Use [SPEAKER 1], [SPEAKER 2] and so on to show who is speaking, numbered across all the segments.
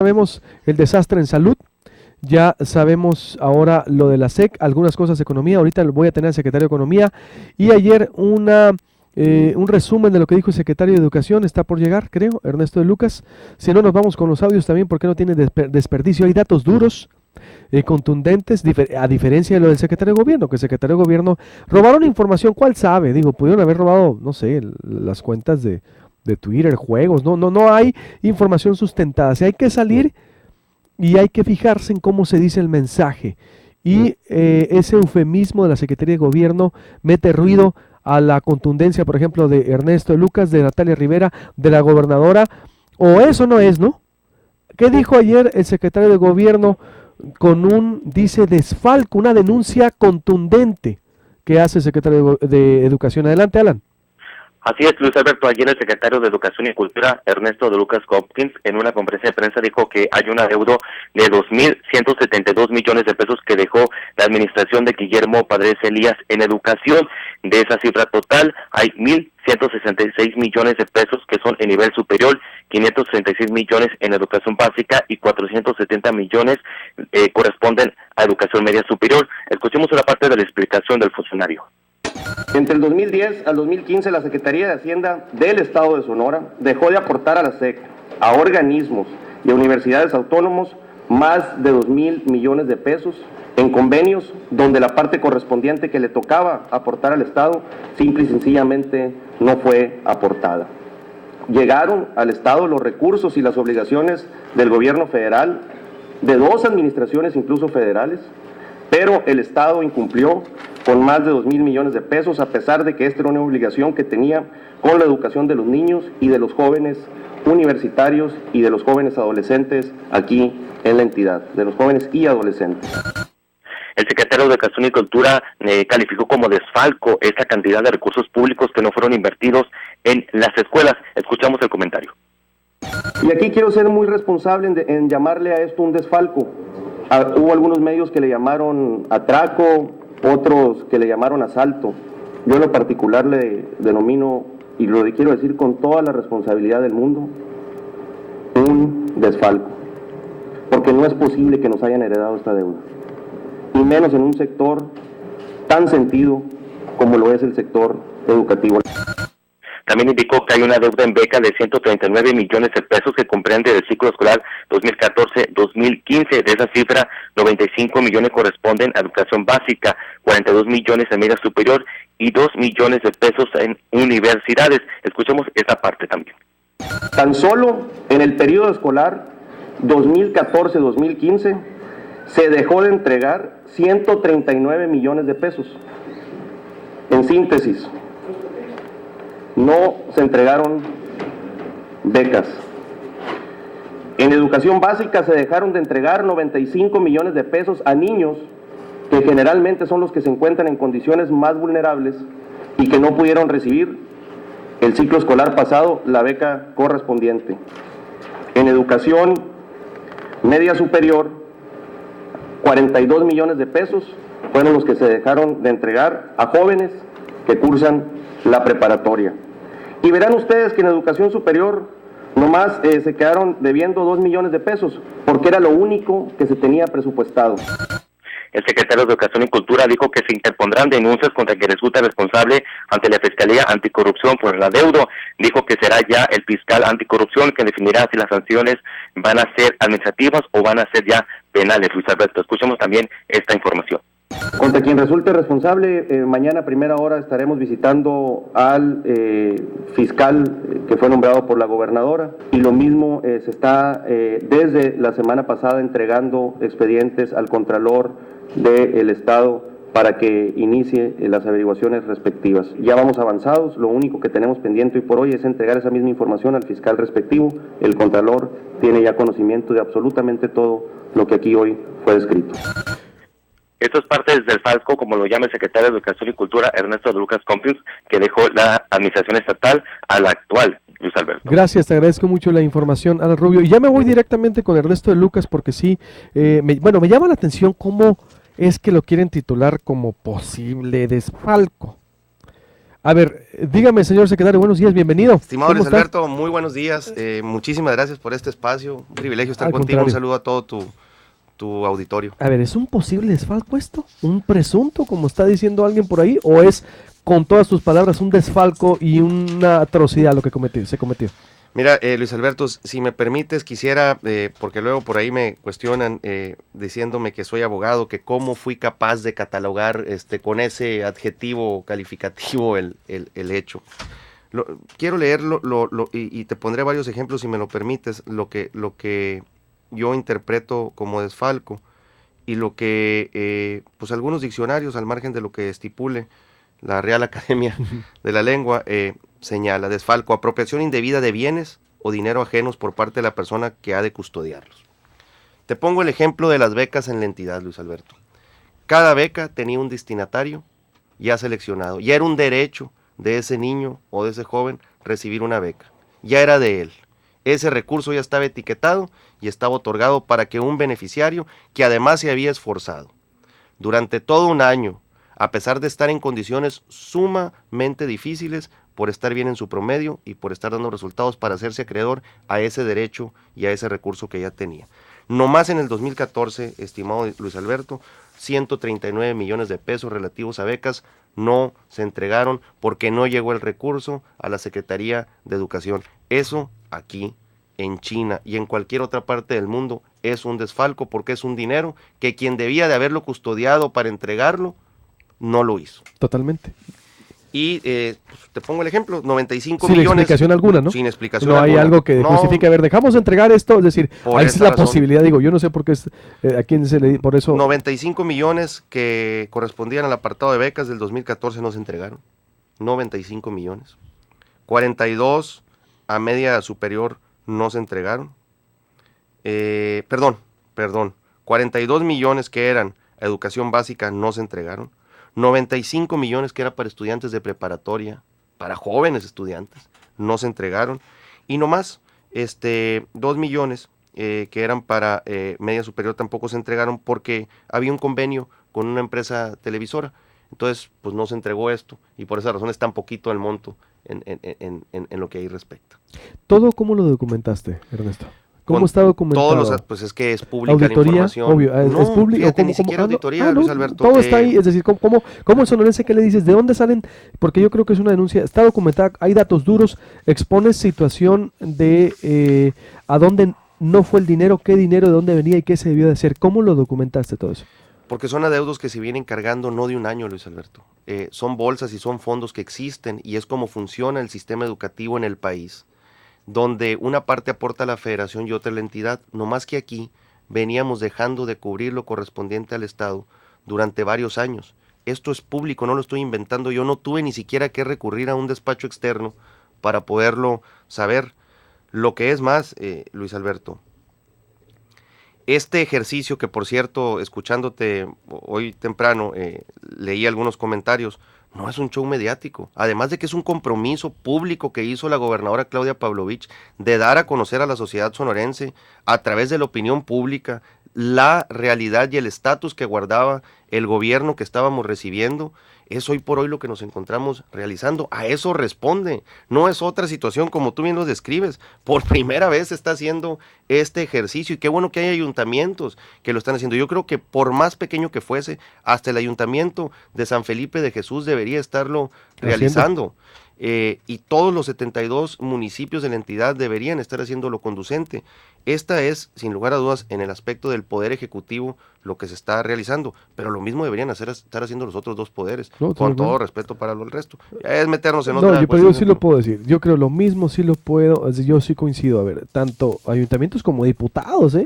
[SPEAKER 1] sabemos el desastre en salud, ya sabemos ahora lo de la SEC, algunas cosas de economía, ahorita voy a tener al secretario de Economía, y ayer un resumen de lo que dijo el secretario de Educación, está por llegar, creo, Ernesto de Lucas. Si no, nos vamos con los audios también, porque no tiene desperdicio, hay datos duros, contundentes, a diferencia de lo del secretario de Gobierno, que el secretario de Gobierno robaron información, ¿cuál sabe? Digo, pudieron haber robado, no sé, las cuentas de Twitter, juegos, no hay información sustentada. Si hay que salir y hay que fijarse en cómo se dice el mensaje. Y ese eufemismo de la Secretaría de Gobierno mete ruido a la contundencia, por ejemplo, de Ernesto de Lucas, de Natalia Rivera, de la gobernadora, o eso no es, ¿no? ¿Qué dijo ayer el secretario de Gobierno con dice, desfalco, una denuncia contundente que hace el secretario de Educación? Adelante, Alan.
[SPEAKER 2] Así es, Luis Alberto. Ayer el secretario de Educación y Cultura, Ernesto de Lucas Hopkins, en una conferencia de prensa dijo que hay un adeudo de 2.172 millones de pesos que dejó la administración de Guillermo Padres Elías en educación. De esa cifra total, hay 1.166 millones de pesos que son en nivel superior, 536 millones en educación básica y 470 millones corresponden a educación media superior. Escuchemos una parte de la explicación del funcionario.
[SPEAKER 3] Entre el 2010 al 2015, la Secretaría de Hacienda del Estado de Sonora dejó de aportar a la SEC, a organismos y a universidades autónomos más de 2.000 millones de pesos en convenios donde la parte correspondiente que le tocaba aportar al Estado simple y sencillamente no fue aportada. Llegaron al Estado los recursos y las obligaciones del gobierno federal, de dos administraciones incluso federales, pero el Estado incumplió con más de 2.000 millones de pesos, a pesar de que esta era una obligación que tenía con la educación de los niños y de los jóvenes universitarios y de los jóvenes adolescentes aquí en la entidad, de los jóvenes y adolescentes.
[SPEAKER 2] El secretario de Educación y Cultura calificó como desfalco esta cantidad de recursos públicos que no fueron invertidos en las escuelas. Escuchamos el comentario.
[SPEAKER 3] Y aquí quiero ser muy responsable en llamarle a esto un desfalco. Hubo algunos medios que le llamaron atraco, otros que le llamaron asalto. Yo en lo particular le denomino, y lo quiero decir con toda la responsabilidad del mundo, un desfalco. Porque no es posible que nos hayan heredado esta deuda. Y menos en un sector tan sentido como lo es el sector educativo.
[SPEAKER 2] También indicó que hay una deuda en beca de 139 millones de pesos que comprende el ciclo escolar 2014-2015. De esa cifra, 95 millones corresponden a educación básica, 42 millones en media superior y 2 millones de pesos en universidades. Escuchemos esa parte también.
[SPEAKER 3] Tan solo en el periodo escolar 2014-2015 se dejó de entregar 139 millones de pesos. En síntesis, no se entregaron becas. En educación básica se dejaron de entregar 95 millones de pesos a niños que generalmente son los que se encuentran en condiciones más vulnerables y que no pudieron recibir el ciclo escolar pasado la beca correspondiente. En educación media superior, 42 millones de pesos fueron los que se dejaron de entregar a jóvenes que cursan la preparatoria. Y verán ustedes que en educación superior nomás se quedaron debiendo 2 millones de pesos, porque era lo único que se tenía presupuestado.
[SPEAKER 2] El secretario de Educación y Cultura dijo que se interpondrán denuncias contra quien resulte responsable ante la Fiscalía Anticorrupción por el adeudo. Dijo que será ya el fiscal anticorrupción que definirá si las sanciones van a ser administrativas o van a ser ya penales. Luis Alberto, escuchemos también esta información.
[SPEAKER 3] Contra quien resulte responsable, mañana a primera hora estaremos visitando al fiscal que fue nombrado por la gobernadora, y lo mismo se está desde la semana pasada entregando expedientes al Contralor del Estado para que inicie las averiguaciones respectivas. Ya vamos avanzados, lo único que tenemos pendiente hoy por hoy es entregar esa misma información al fiscal respectivo. El Contralor tiene ya conocimiento de absolutamente todo lo que aquí hoy fue descrito.
[SPEAKER 2] Esto es parte del desfalco, como lo llama el secretario de Educación y Cultura, Ernesto de Lucas Hopkins, que dejó la administración estatal a la actual, Luis Alberto.
[SPEAKER 1] Gracias, te agradezco mucho la información, Ana Rubio. Y ya me voy directamente con Ernesto de Lucas, porque sí, me llama la atención cómo es que lo quieren titular como posible desfalco. A ver, dígame, señor secretario, buenos días, bienvenido.
[SPEAKER 4] Estimado Luis
[SPEAKER 1] está?
[SPEAKER 4] Alberto, muy buenos días. Muchísimas gracias por este espacio. Un privilegio estar
[SPEAKER 1] Al
[SPEAKER 4] contigo.
[SPEAKER 1] contrario.
[SPEAKER 4] Un saludo a todo tu auditorio.
[SPEAKER 1] A ver, ¿es un posible desfalco esto? ¿Un presunto, como está diciendo alguien por ahí? ¿O es, con todas tus palabras, un desfalco y una atrocidad lo que se cometió?
[SPEAKER 4] Mira, Luis Alberto, si me permites, quisiera, porque luego por ahí me cuestionan diciéndome que soy abogado, que cómo fui capaz de catalogar con ese adjetivo calificativo el hecho. Quiero leerlo y te pondré varios ejemplos, si me lo permites, lo que yo interpreto como desfalco y lo que pues algunos diccionarios, al margen de lo que estipule la Real Academia de la Lengua, señala: desfalco, apropiación indebida de bienes o dinero ajenos por parte de la persona que ha de custodiarlos. Te pongo el ejemplo de las becas en la entidad, Luis Alberto. Cada beca tenía un destinatario ya seleccionado, ya era un derecho de ese niño o de ese joven recibir una beca, ya era de él. Ese recurso ya estaba etiquetado y estaba otorgado para que un beneficiario que además se había esforzado durante todo un año, a pesar de estar en condiciones sumamente difíciles, por estar bien en su promedio y por estar dando resultados, para hacerse acreedor a ese derecho y a ese recurso que ya tenía. Nomás en el 2014, estimado Luis Alberto, 139 millones de pesos relativos a becas no se entregaron porque no llegó el recurso a la Secretaría de Educación. Eso aquí, en China y en cualquier otra parte del mundo, es un desfalco, porque es un dinero que quien debía de haberlo custodiado para entregarlo, no lo hizo.
[SPEAKER 1] Totalmente.
[SPEAKER 4] Y pues, te pongo el ejemplo, 95
[SPEAKER 1] sin
[SPEAKER 4] millones. Sin
[SPEAKER 1] explicación alguna, ¿no?
[SPEAKER 4] Sin explicación
[SPEAKER 1] no
[SPEAKER 4] alguna.
[SPEAKER 1] No hay algo que
[SPEAKER 4] no,
[SPEAKER 1] justifique, a ver, dejamos de entregar esto, es decir, ahí es la
[SPEAKER 4] razón,
[SPEAKER 1] posibilidad, digo, yo no sé por qué a quién se le por eso.
[SPEAKER 4] 95 millones que correspondían al apartado de becas del 2014 no se entregaron. 95 millones. 42 a media superior no se entregaron. Perdón. 42 millones que eran a educación básica no se entregaron. 95 millones que era para estudiantes de preparatoria, para jóvenes estudiantes, no se entregaron. Y nomás 2 millones que eran para media superior tampoco se entregaron, porque había un convenio con una empresa televisora. Entonces, pues no se entregó esto, y por esa razón es tan poquito el monto en lo que ahí respecta.
[SPEAKER 1] ¿Todo cómo lo documentaste, Ernesto? ¿Cómo está documentado?
[SPEAKER 4] Pues es que es pública la
[SPEAKER 1] auditoría,
[SPEAKER 4] información.
[SPEAKER 1] obvio, es público.
[SPEAKER 4] Fíjate, ni siquiera auditoría, Luis Alberto.
[SPEAKER 1] Todo está ahí, es decir, ¿cómo el sonorense que le dices? ¿De dónde salen? Porque yo creo que es una denuncia, está documentada, hay datos duros, expones situación de a dónde no fue el dinero, qué dinero, de dónde venía y qué se debió de hacer. ¿Cómo lo documentaste todo eso?
[SPEAKER 4] Porque son adeudos que se vienen cargando no de un año, Luis Alberto. Son bolsas y son fondos que existen, y es como funciona el sistema educativo en el país, donde una parte aporta a la federación y otra a la entidad, no más que aquí veníamos dejando de cubrir lo correspondiente al Estado durante varios años. Esto es público, no lo estoy inventando, yo no tuve ni siquiera que recurrir a un despacho externo para poderlo saber. Lo que es más, Luis Alberto, este ejercicio, que por cierto, escuchándote hoy temprano, leí algunos comentarios, no es un show mediático, además de que es un compromiso público que hizo la gobernadora Claudia Pavlovich de dar a conocer a la sociedad sonorense, a través de la opinión pública, la realidad y el estatus que guardaba el gobierno que estábamos recibiendo. Es hoy por hoy lo que nos encontramos realizando. A eso responde, no es otra situación como tú bien lo describes. Por primera vez se está haciendo este ejercicio, y qué bueno que hay ayuntamientos que lo están haciendo. Yo creo que por más pequeño que fuese, hasta el ayuntamiento de San Felipe de Jesús debería estarlo realizando. Y todos los 72 municipios de la entidad deberían estar haciendo lo conducente. Esta es, sin lugar a dudas, en el aspecto del poder ejecutivo lo que se está realizando, pero lo mismo deberían estar haciendo los otros dos poderes, con todo respeto para el resto. Es meternos en otra
[SPEAKER 1] pero yo sí lo puedo decir, yo creo lo mismo, sí lo puedo, yo sí coincido, a ver, tanto ayuntamientos como diputados,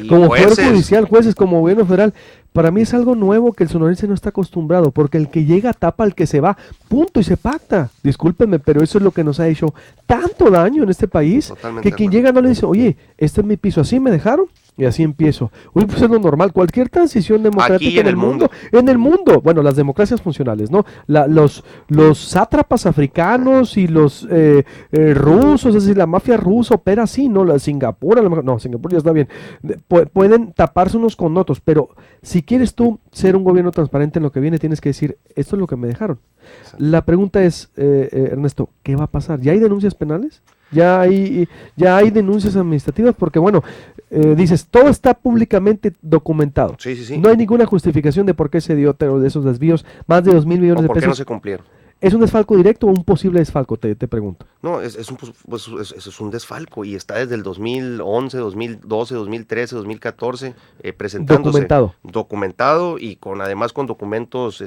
[SPEAKER 1] como Poder Judicial, jueces, como gobierno federal. Para mí es algo nuevo que el sonorense no está acostumbrado, porque el que llega tapa al que se va, punto, y se pacta. Discúlpenme, pero eso es lo que nos ha hecho tanto daño en este país. Totalmente, que quien llega no le dice, oye, este es mi piso, así me dejaron, Y así empiezo. Uy, pues es lo normal. Cualquier transición democrática
[SPEAKER 4] Aquí en el mundo.
[SPEAKER 1] En el mundo. Bueno, las democracias funcionales, ¿no? Los sátrapas africanos y los rusos, es decir, la mafia rusa opera así, ¿no? La Singapur, a lo mejor, no, Singapur ya está bien. Pueden taparse unos con otros, pero si quieres tú ser un gobierno transparente en lo que viene, tienes que decir, esto es lo que me dejaron. Exacto. La pregunta es, Ernesto, ¿qué va a pasar? ¿Ya hay denuncias penales? ¿Ya hay denuncias administrativas? Porque bueno, dices, todo está públicamente documentado.
[SPEAKER 4] Sí, sí, sí.
[SPEAKER 1] No hay ninguna justificación de por qué se dio de esos desvíos, más de 2,000 millones de pesos.
[SPEAKER 4] ¿Por qué no se cumplieron?
[SPEAKER 1] ¿Es un desfalco directo o un posible desfalco? Te pregunto.
[SPEAKER 4] No, es un desfalco y está desde el 2011, 2012, 2013, 2014 presentándose. Documentado y además con documentos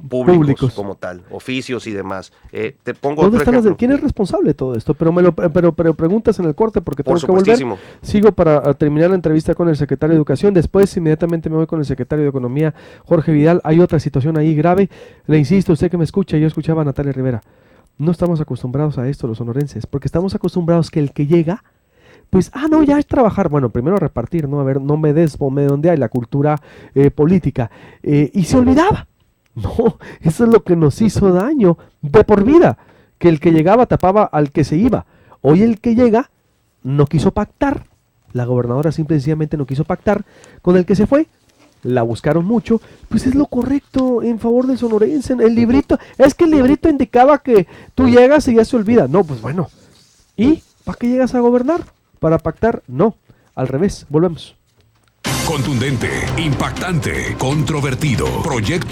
[SPEAKER 4] públicos como tal, oficios y demás. Te pongo otro ejemplo.
[SPEAKER 1] ¿Quién es responsable de todo esto? Pero pero preguntas en el corte porque tengo que volver. Sigo para terminar la entrevista con el secretario de Educación. Después inmediatamente me voy con el secretario de Economía, Jorge Vidal. Hay otra situación ahí grave. Le insisto, usted que me escucha, yo escuchaba a Natalia Rivera. No estamos acostumbrados a esto los sonorenses, porque estamos acostumbrados que el que llega, pues, no, ya es trabajar. Bueno, primero a repartir, ¿no? A ver, no me des, ponme donde hay la cultura política. Y se olvidaba. No, eso es lo que nos hizo daño de por vida, que el que llegaba tapaba al que se iba. Hoy el que llega no quiso pactar, la gobernadora simple y sencillamente no quiso pactar con el que se fue, la buscaron mucho, pues es lo correcto en favor del sonorense. El librito, es que el librito indicaba que tú llegas y ya se olvida. No, pues bueno, ¿y para qué llegas a gobernar? ¿Para pactar? No, al revés, volvemos.
[SPEAKER 5] Contundente, impactante, controvertido. Proyecto